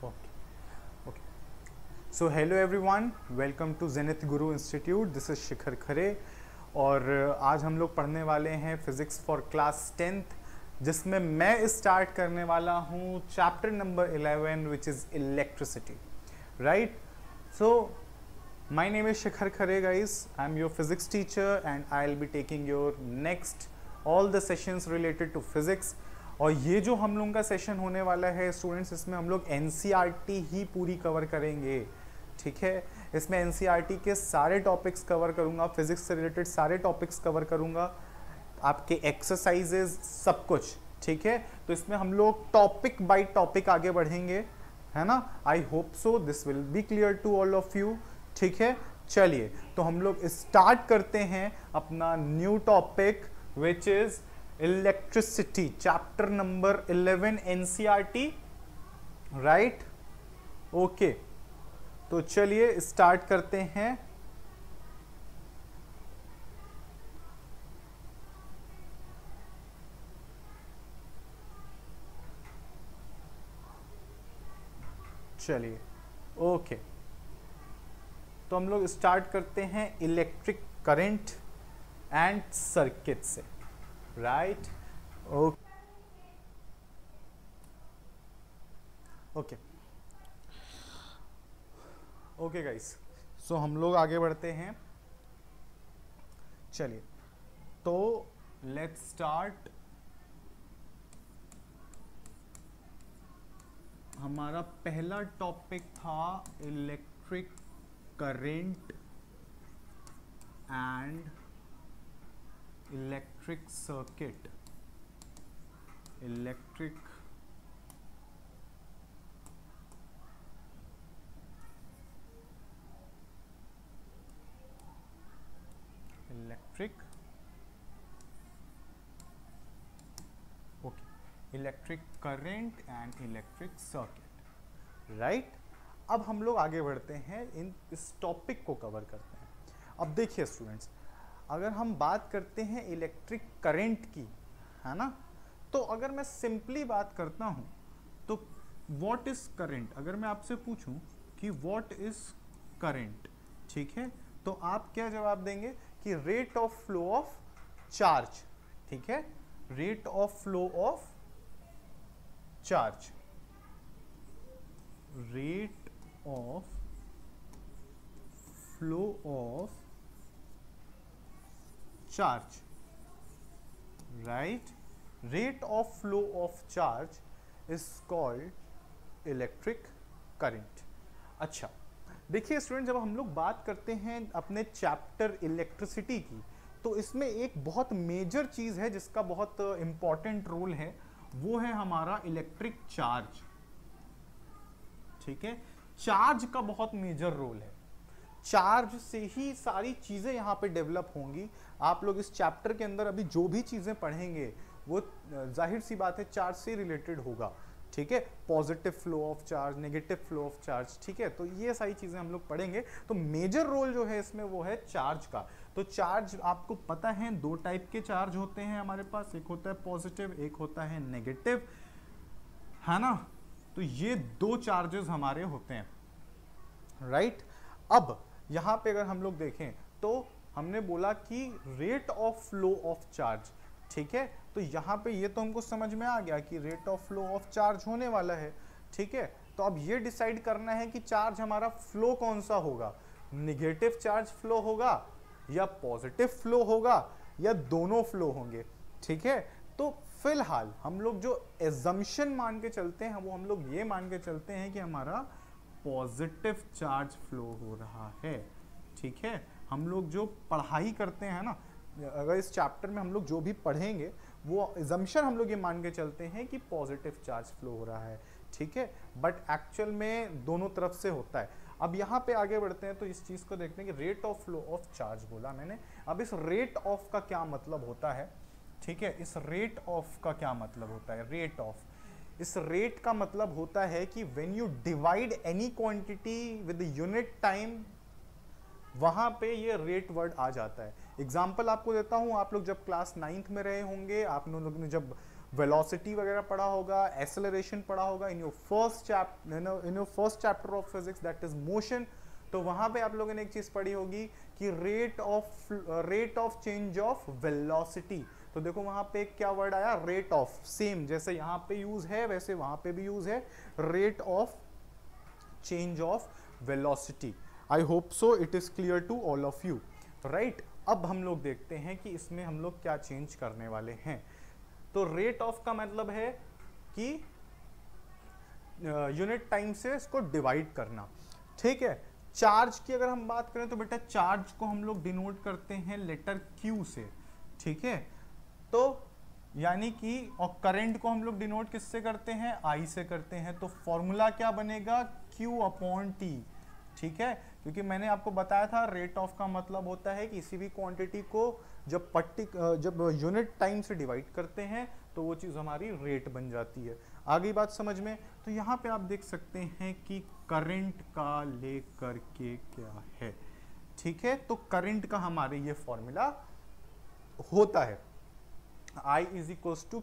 Okay. Okay. So hello everyone, welcome to Zenith Guru Institute. This is शिखर खरे और आज हम लोग पढ़ने वाले हैं फिजिक्स फॉर क्लास 10th, जिसमें मैं स्टार्ट करने वाला हूँ chapter number 11 which is electricity. Right. So my name is Shikhar Khare, guys. I'm your physics teacher and I'll be taking your next all the sessions related to physics. और ये जो हम लोगों का सेशन होने वाला है स्टूडेंट्स, इसमें हम लोग NCERT ही पूरी कवर करेंगे. ठीक है, इसमें NCERT के सारे टॉपिक्स कवर करूंगा, फिजिक्स से रिलेटेड सारे टॉपिक्स कवर करूंगा, आपके एक्सरसाइजेज सब कुछ. ठीक है, तो इसमें हम लोग टॉपिक बाय टॉपिक आगे बढ़ेंगे, है ना. I hope so this will be clear to all of you. ठीक है, चलिए तो हम लोग स्टार्ट करते हैं अपना new topic which is electricity, chapter number 11 NCERT. Right. Okay, तो चलिए स्टार्ट करते हैं. चलिए ओके, तो हम लोग स्टार्ट करते हैं इलेक्ट्रिक करंट एंड सर्किट से. राइट. ओके ओके गाइस, सो हम लोग आगे बढ़ते हैं. चलिए तो लेट्स स्टार्ट. हमारा पहला टॉपिक था electric current and electric circuit. Electric electric current and electric circuit. Right. अब हम लोग आगे बढ़ते हैं, इस टॉपिक को कवर करते हैं. अब देखिए स्टूडेंट्स, अगर हम बात करते हैं इलेक्ट्रिक करंट की, है ना, तो अगर मैं सिंपली बात करता हूं तो व्हाट इज करंट, अगर मैं आपसे पूछूं कि व्हाट इज करंट, ठीक है, तो आप क्या जवाब देंगे कि rate of flow of charge. ठीक है, rate of flow of charge, rate of flow of charge. Right. Rate of flow of charge is called electric current. अच्छा, देखिए स्टूडेंट, जब हम लोग बात करते हैं अपने चैप्टर इलेक्ट्रिसिटी की, तो इसमें एक बहुत मेजर चीज है जिसका बहुत इंपॉर्टेंट रोल है, वो है हमारा इलेक्ट्रिक चार्ज. ठीक है, चार्ज का बहुत मेजर रोल है. चार्ज से ही सारी चीजें यहां पे डेवलप होंगी. आप लोग इस चैप्टर के अंदर अभी जो भी चीजें पढ़ेंगे वो जाहिर सी बात है चार्ज से रिलेटेड होगा. ठीक है, positive flow of charge, negative flow of charge. ठीक है, तो ये सारी चीजें हम लोग पढ़ेंगे. तो मेजर रोल जो है इसमें वो है चार्ज का. तो चार्ज आपको पता है दो टाइप के चार्ज होते हैं हमारे पास, एक होता है पॉजिटिव, एक होता है नेगेटिव, है ना. तो ये दो चार्जेस हमारे होते हैं. राइट. अब यहां पे अगर हम लोग देखें तो हमने बोला कि rate of flow of charge. ठीक है, तो यहां पे ये तो हमको समझ में आ गया कि rate of flow of charge होने वाला है. ठीक है, तो अब ये डिसाइड करना है कि चार्ज हमारा फ्लो कौन सा होगा, निगेटिव चार्ज फ्लो होगा या पॉजिटिव फ्लो होगा या दोनों फ्लो होंगे. ठीक है, तो फिलहाल हम लोग जो एजम्पशन मान के चलते हैं वो हम लोग ये मान के चलते हैं कि हमारा पॉजिटिव चार्ज फ्लो हो रहा है. ठीक है, हम लोग जो पढ़ाई करते हैं ना, अगर इस चैप्टर में हम लोग जो भी पढ़ेंगे वो एजम्पशन हम लोग ये मान के चलते हैं कि पॉजिटिव चार्ज फ्लो हो रहा है. ठीक है, बट एक्चुअल में दोनों तरफ से होता है. अब यहाँ पे आगे बढ़ते हैं तो इस चीज को देखते हैं कि rate of flow of charge बोला मैंने. अब इस रेट ऑफ का क्या मतलब होता है. ठीक है, इस रेट ऑफ का क्या मतलब होता है. रेट ऑफ, इस रेट का मतलब होता है कि when you divide any quantity with unit time, वहां पे ये रेट वर्ड आ जाता है. एग्जाम्पल आपको देता हूं, आप लोग जब क्लास 9th में रहे होंगे, आप लोग ने जब वेलोसिटी वगैरह पढ़ा होगा, एक्सेलरेशन पढ़ा होगा in your first chapter of physics, that is motion. तो वहां पे आप लोगों ने एक चीज पढ़ी होगी कि rate of change of velocity. तो देखो वहां पे क्या वर्ड आया, रेट ऑफ, सेम जैसे यहां पे यूज है वैसे वहां पे भी यूज है, rate of change of velocity. I hope so it is clear to all of you, right. अब हम लोग देखते हैं कि इसमें हम लोग क्या चेंज करने वाले हैं। तो रेट ऑफ का मतलब है कि यूनिट टाइम से इसको डिवाइड करना, ठीक है। चार्ज की अगर हम बात करें तो बेटा चार्ज को हम लोग डिनोट करते हैं लेटर Q से, ठीक है। तो यानी कि और करंट को हम लोग डिनोट किससे करते हैं, I से करते हैं। तो फॉर्मूला क्या बनेगा, Q/T, ठीक है। क्योंकि मैंने आपको बताया था रेट ऑफ का मतलब होता है किसी भी क्वांटिटी को जब यूनिट टाइम से डिवाइड करते हैं तो वो चीज़ हमारी रेट बन जाती है। आगे बात समझ में। तो यहाँ पे आप देख सकते हैं कि करंट का लेकर के क्या है, ठीक है। तो करंट का हमारे ये फॉर्मूला होता है I =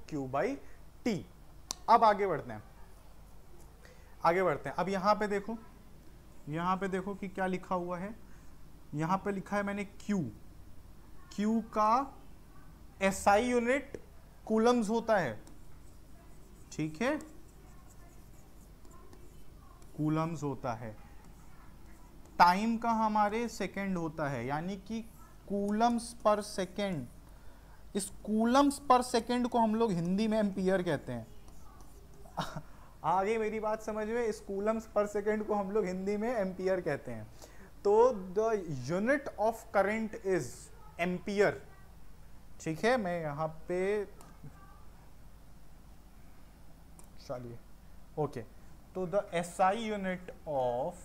Q/T। अब आगे बढ़ते हैं, अब यहां पे देखो कि क्या लिखा हुआ है। यहां पे लिखा है मैंने Q का SI यूनिट कूलम्स होता है, ठीक है, कूलम्स होता है। टाइम का हमारे सेकंड होता है, यानी कि कूलम्स पर सेकंड। इस कूलम्स पर सेकंड को हम लोग हिंदी में एम्पियर कहते हैं। आगे मेरी बात समझ में, इस कूलम्स पर सेकंड को हम लोग हिंदी में एम्पियर कहते हैं। तो the unit of current is ampere, ठीक है। मैं यहां पे चलिए, ओके। तो the SI unit of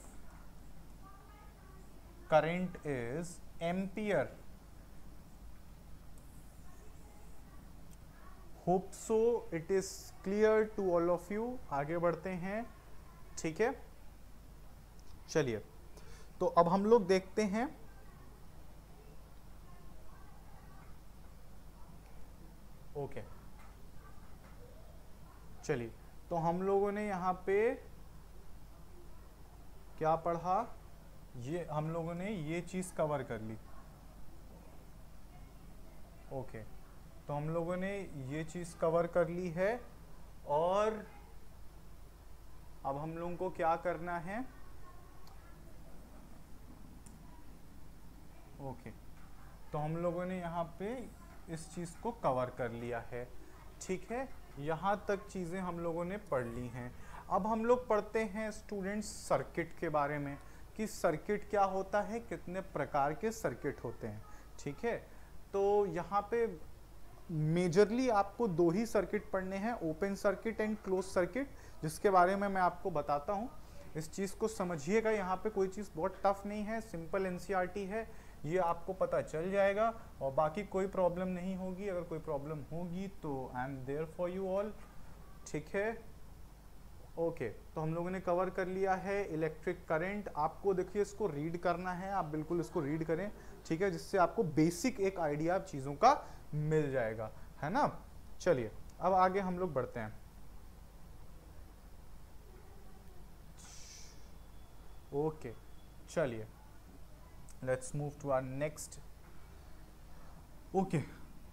current is ampere. Hope so it is clear to all of you. आगे बढ़ते हैं, ठीक है। चलिए, तो अब हम लोग देखते हैं ओके। चलिए, तो हम लोगों ने यहां पे क्या पढ़ा, ये हम लोगों ने ये चीज कवर कर ली, ओके। तो हम लोगों ने ये चीज कवर कर ली है और अब हम लोगों को क्या करना है, ओके। तो हम लोगों ने यहाँ पे इस चीज को कवर कर लिया है, ठीक है। यहाँ तक चीजें हम लोगों ने पढ़ ली हैं। अब हम लोग पढ़ते हैं स्टूडेंट्स सर्किट के बारे में, कि सर्किट क्या होता है, कितने प्रकार के सर्किट होते हैं, ठीक है। तो यहाँ पे मेजरली आपको दो ही सर्किट पढ़ने हैं, open circuit and close circuit, जिसके बारे में मैं आपको बताता हूँ। इस चीज़ को समझिएगा, यहाँ पे कोई चीज़ बहुत टफ नहीं है, सिंपल एनसीईआरटी है, ये आपको पता चल जाएगा और बाकी कोई प्रॉब्लम नहीं होगी। अगर कोई प्रॉब्लम होगी तो I am there for you all, ठीक है, ओके। तो हम लोगों ने कवर कर लिया है इलेक्ट्रिक करंट। आपको देखिए इसको रीड करना है, आप बिल्कुल इसको रीड करें, ठीक है, जिससे आपको बेसिक एक आइडिया चीज़ों का मिल जाएगा, है ना। चलिए, अब आगे हम लोग बढ़ते हैं, ओके। चलिए, let's move to our next, okay।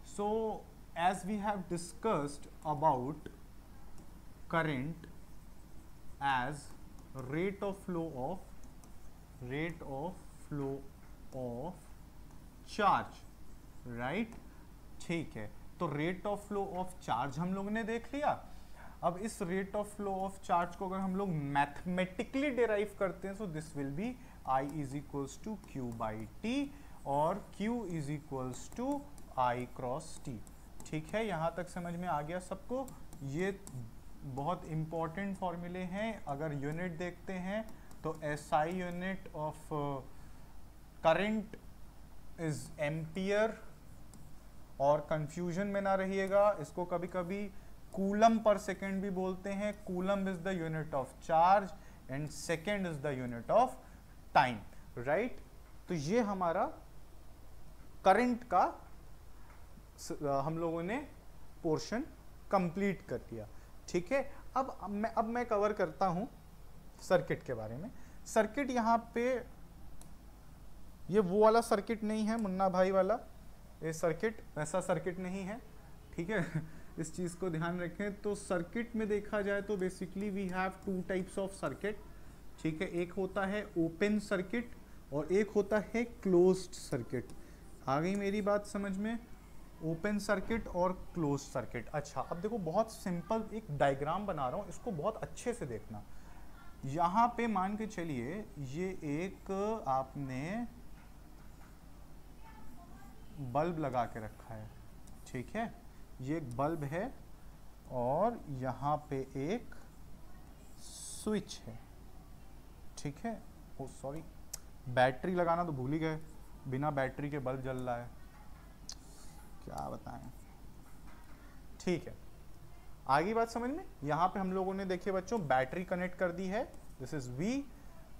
So as we have discussed about current as rate of flow of charge, right, ठीक है। तो rate of flow of charge हम लोगों ने देख लिया। अब इस rate of flow of charge को अगर हम लोग मैथमेटिकली डिराइव करते हैं तो this will B I = Q/T और Q = I × T, ठीक है। यहाँ तक समझ में आ गया सबको। ये बहुत इंपॉर्टेंट फॉर्मूले हैं। अगर यूनिट देखते हैं तो SI unit of current is ampere, और कंफ्यूजन में ना रहिएगा, इसको कभी कभी कूलम पर सेकेंड भी बोलते हैं। Coulomb is the unit of charge and second is the unit of time, right. तो ये हमारा करंट का हम लोगों ने पोर्शन कंप्लीट कर दिया। ठीक है, अब मैं कवर करता हूं सर्किट के बारे में। सर्किट यहाँ पे ये वो वाला सर्किट नहीं है मुन्ना भाई वाला, ये सर्किट वैसा सर्किट नहीं है। ठीक है इस चीज को ध्यान रखें। तो सर्किट में देखा जाए तो basically we have two types of circuit. ठीक है, एक होता है ओपन सर्किट और एक होता है क्लोज्ड सर्किट। आ गई मेरी बात समझ में? ओपन सर्किट और क्लोज सर्किट। अच्छा, अब देखो बहुत सिंपल एक डायग्राम बना रहा हूं, इसको बहुत अच्छे से देखना। यहां पे मान के चलिए ये एक आपने बल्ब लगा के रखा है। ठीक है, ये एक बल्ब है और यहां पे एक स्विच है। ठीक है, ओ सॉरी, बैटरी लगाना तो भूल ही गए, बिना बैटरी के बल्ब जल रहा है, क्या बताएं। ठीक है, आगे बात समझ में? यहां पे हम लोगों ने देखिए बच्चों बैटरी कनेक्ट कर दी है, this is V,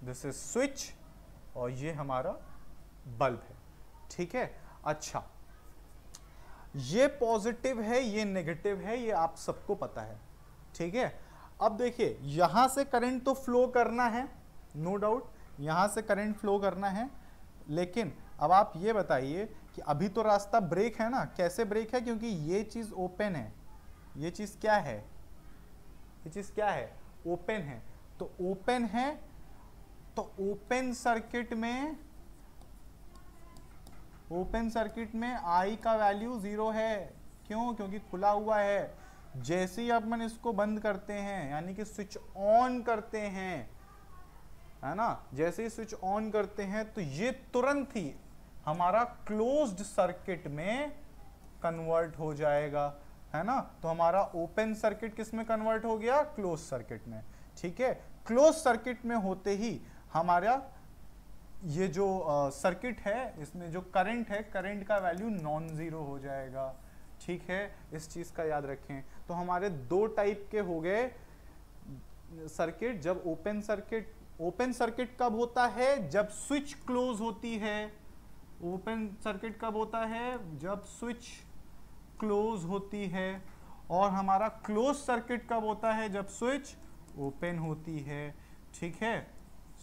this is switch और ये हमारा बल्ब है। ठीक है, अच्छा ये पॉजिटिव है ये नेगेटिव है, ये आप सबको पता है। ठीक है, अब देखिए यहां से करंट तो फ्लो करना है, नो डाउट यहां से करंट फ्लो करना है, लेकिन अब आप ये बताइए कि अभी तो रास्ता ब्रेक है ना। कैसे ब्रेक है? क्योंकि ये चीज ओपन है, ये चीज क्या है, ये चीज क्या है, ओपन है। तो ओपन है तो ओपन सर्किट में आई का वैल्यू 0 है। क्यों? क्योंकि खुला हुआ है। जैसे ही अपन इसको बंद करते हैं यानी कि स्विच ऑन करते हैं, है ना, जैसे ही स्विच ऑन करते हैं तो ये तुरंत ही हमारा क्लोज्ड सर्किट में कन्वर्ट हो जाएगा, है ना। तो हमारा ओपन सर्किट किस में कन्वर्ट हो गया? क्लोज सर्किट में। ठीक है, क्लोज सर्किट में होते ही हमारा ये जो सर्किट है इसमें जो करंट है, करंट का वैल्यू नॉन जीरो हो जाएगा। ठीक है, इस चीज का याद रखें। तो हमारे दो टाइप के हो गए सर्किट। जब ओपन सर्किट कब होता है? जब स्विच क्लोज होती है। ओपन सर्किट कब होता है? जब स्विच क्लोज होती है। और हमारा क्लोज सर्किट कब होता है? जब स्विच ओपन होती है। ठीक है,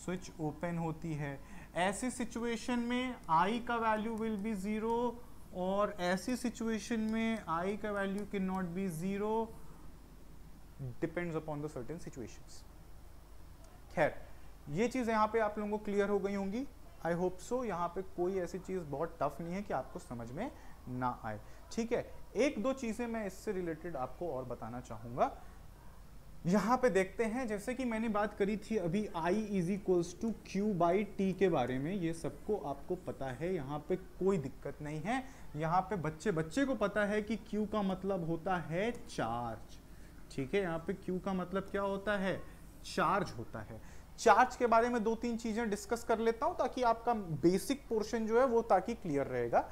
स्विच ओपन होती है। ऐसी सिचुएशन में आई का वैल्यू विल बी 0 और ऐसी सिचुएशन में आई का value can not be 0, depends upon the certain situations. खैर, ये चीज यहां पे आप लोगों को क्लियर हो गई होंगी, आई होप सो। यहाँ पे कोई ऐसी चीज बहुत टफ नहीं है कि आपको समझ में ना आए। ठीक है, एक दो चीजें मैं इससे रिलेटेड आपको और बताना चाहूंगा। यहाँ पे देखते हैं, जैसे कि मैंने बात करी थी अभी I is equals to Q by T के बारे में, ये सबको आपको पता है, यहाँ पे कोई दिक्कत नहीं है। यहाँ पे बच्चे को पता है कि Q का मतलब होता है चार्ज। ठीक है, यहाँ पे Q का मतलब क्या होता है? चार्ज होता है। चार्ज के बारे में दो तीन चीजें डिस्कस कर लेता हूं ताकि आपका बेसिक पोर्शन जो है वो ताकि क्लियर रहेगा।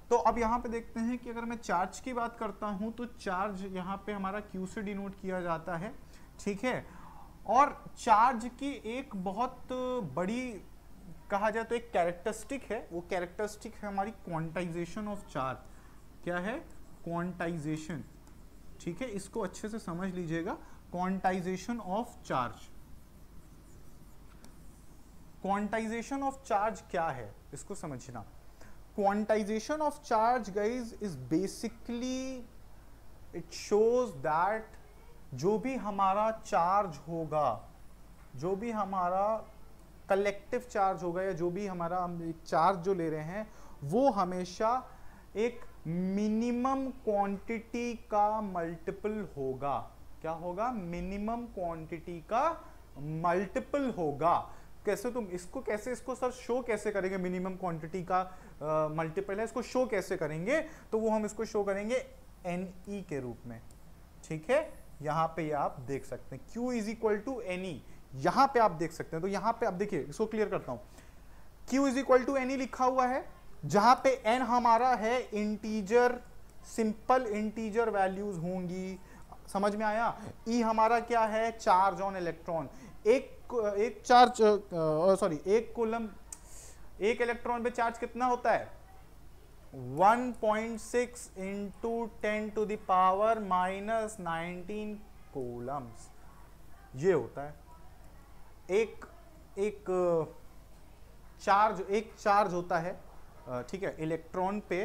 तो अब यहाँ पे देखते हैं कि अगर मैं चार्ज की बात करता हूं तो चार्ज यहाँ पे हमारा Q से डिनोट किया जाता है। ठीक है, और चार्ज की एक बहुत बड़ी कहा जाए तो एक कैरेक्टरिस्टिक है, वो कैरेक्टरिस्टिक है हमारी क्वांटाइजेशन ऑफ चार्ज। क्या है? क्वांटाइजेशन। ठीक है, इसको अच्छे से समझ लीजिएगा, quantization of charge. Quantization of charge क्या है इसको समझना। Quantization of charge guys is basically it shows that जो भी हमारा चार्ज होगा, जो भी हमारा कलेक्टिव चार्ज होगा या जो भी हमारा हम एक चार्ज जो ले रहे हैं वो हमेशा एक मिनिमम क्वांटिटी का मल्टीपल होगा। क्या होगा? मिनिमम क्वांटिटी का मल्टीपल होगा। कैसे तुम इसको कैसे इसको सर शो कैसे करेंगे? मिनिमम क्वांटिटी का मल्टीपल है, इसको शो कैसे करेंगे? तो वो हम इसको शो करेंगे NE के रूप में। ठीक है, यहां पे आप देख सकते हैं Q is equal to NE, यहां पे आप देख सकते हैं। तो यहां पे आप देखिए, इसको क्लियर करता हूं। Q is equal to NE लिखा हुआ है, जहां पे N हमारा है इंटीजर, सिंपल इंटीजर वैल्यूज होंगी। समझ में आया? E हमारा क्या है? Charge on electron. एक चार्ज सॉरी एक कूलम, एक इलेक्ट्रॉन पे चार्ज कितना होता है? 1.6 इंटू 10⁻⁻19 कूलम्स, ये होता है। एक चार्ज होता है, ठीक है, इलेक्ट्रॉन पे,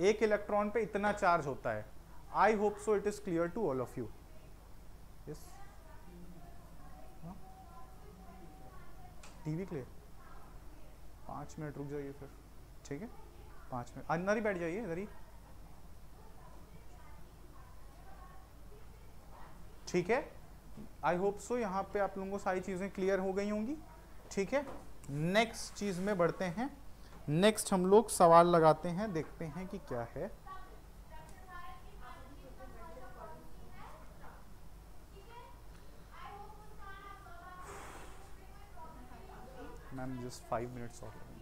एक इलेक्ट्रॉन पे इतना चार्ज होता है। I hope so it is clear to all of you. Yes, TV clear. 5 minute रुक जाइए फिर, ठीक है, 5 मिनट अंदर ही बैठ जाइए, इधर ही, ठीक है। आई होप सो यहाँ पे आप लोगों को सारी चीजें क्लियर हो गई होंगी, ठीक है। नेक्स्ट चीज में बढ़ते हैं। नेक्स्ट हम लोग सवाल लगाते हैं, देखते हैं कि क्या है। मैम जस्ट 5 मिनट्स और लगेंगे।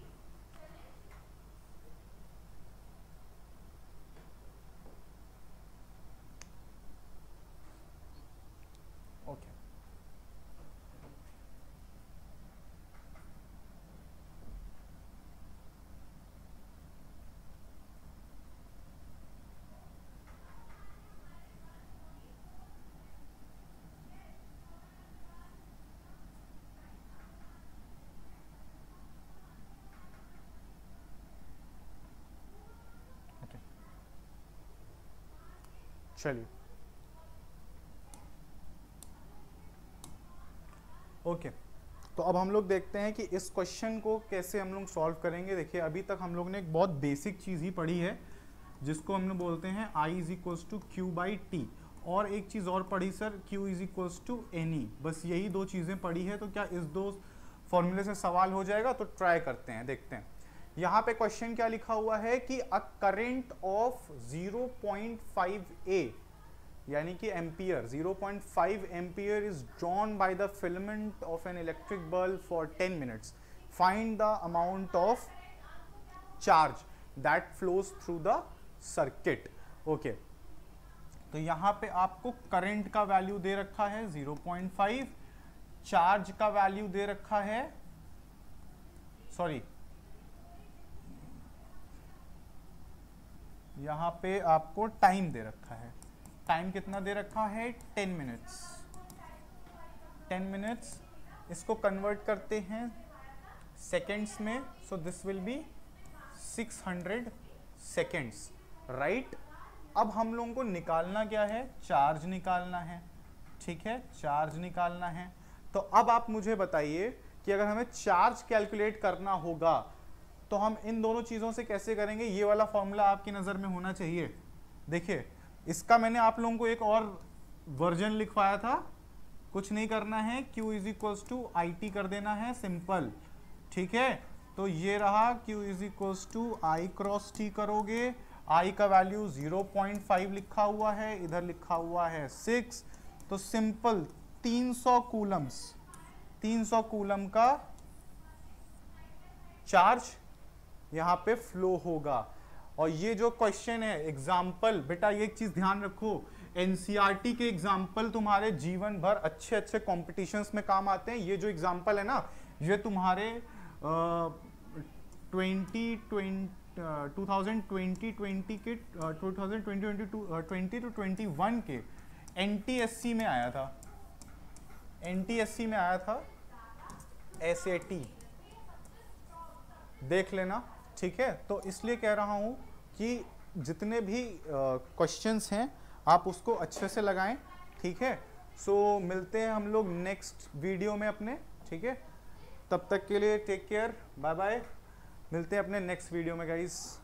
ओके, चलिए, ओके। तो अब हम लोग देखते हैं कि इस क्वेश्चन को कैसे हम लोग सॉल्व करेंगे। देखिए, अभी तक हम लोग ने एक बहुत बेसिक चीज़ ही पढ़ी है, जिसको हम लोग बोलते हैं I = Q/T, और एक चीज़ और पढ़ी सर, Q = NE। बस यही दो चीज़ें पढ़ी है। तो क्या इस दो फॉर्मूले से सवाल हो जाएगा? तो ट्राई करते हैं, देखते हैं। यहाँ पे क्वेश्चन क्या लिखा हुआ है कि अ करंट ऑफ 0.5A, यानी कि ampere, 0.5 ampere is drawn by the filament of an electric bulb for 10 minutes. Find the amount of charge that flows through the circuit. Okay, तो यहाँ पे आपको करंट का वैल्यू दे रखा है 0.5, चार्ज का वैल्यू दे रखा है, सॉरी, यहाँ पे आपको टाइम दे रखा है। टाइम कितना दे रखा है? 10 मिनट्स। 10 मिनट्स, इसको कन्वर्ट करते हैं सेकेंड्स में, सो this will B 600 seconds, right. अब हम लोगों को निकालना क्या है? चार्ज निकालना है, ठीक है, चार्ज निकालना है। तो अब आप मुझे बताइए कि अगर हमें चार्ज कैलकुलेट करना होगा तो हम इन दोनों चीज़ों से कैसे करेंगे? ये वाला फॉर्मूला आपकी नज़र में होना चाहिए। देखिए, इसका मैंने आप लोगों को एक और वर्जन लिखवाया था, कुछ नहीं करना है, Q = IT कर देना है, सिंपल, ठीक है। तो ये रहा, Q = I क्रॉस T करोगे, I का वैल्यू 0.5 लिखा हुआ है, इधर लिखा हुआ है 6, तो सिंपल 300 कूलम्स, 300 कूलम का चार्ज यहाँ पे फ्लो होगा। और ये जो क्वेश्चन है एग्जाम्पल, बेटा ये एक चीज ध्यान रखो, एनसीईआरटी के एग्जाम्पल तुम्हारे जीवन भर अच्छे अच्छे कॉम्पिटिशन्स में काम आते हैं। ये जो एग्जाम्पल है ना, ये तुम्हारे 2020 के 2020 to 21 के एनटीएससी में आया था, एनटीएससी में आया था, एसएटी देख लेना, ठीक है। तो इसलिए कह रहा हूं कि जितने भी क्वेश्चंस हैं आप उसको अच्छे से लगाएं, ठीक है। सो मिलते हैं हम लोग नेक्स्ट वीडियो में अपने, ठीक है। तब तक के लिए टेक केयर, बाय बाय, मिलते हैं अपने नेक्स्ट वीडियो में गाइस।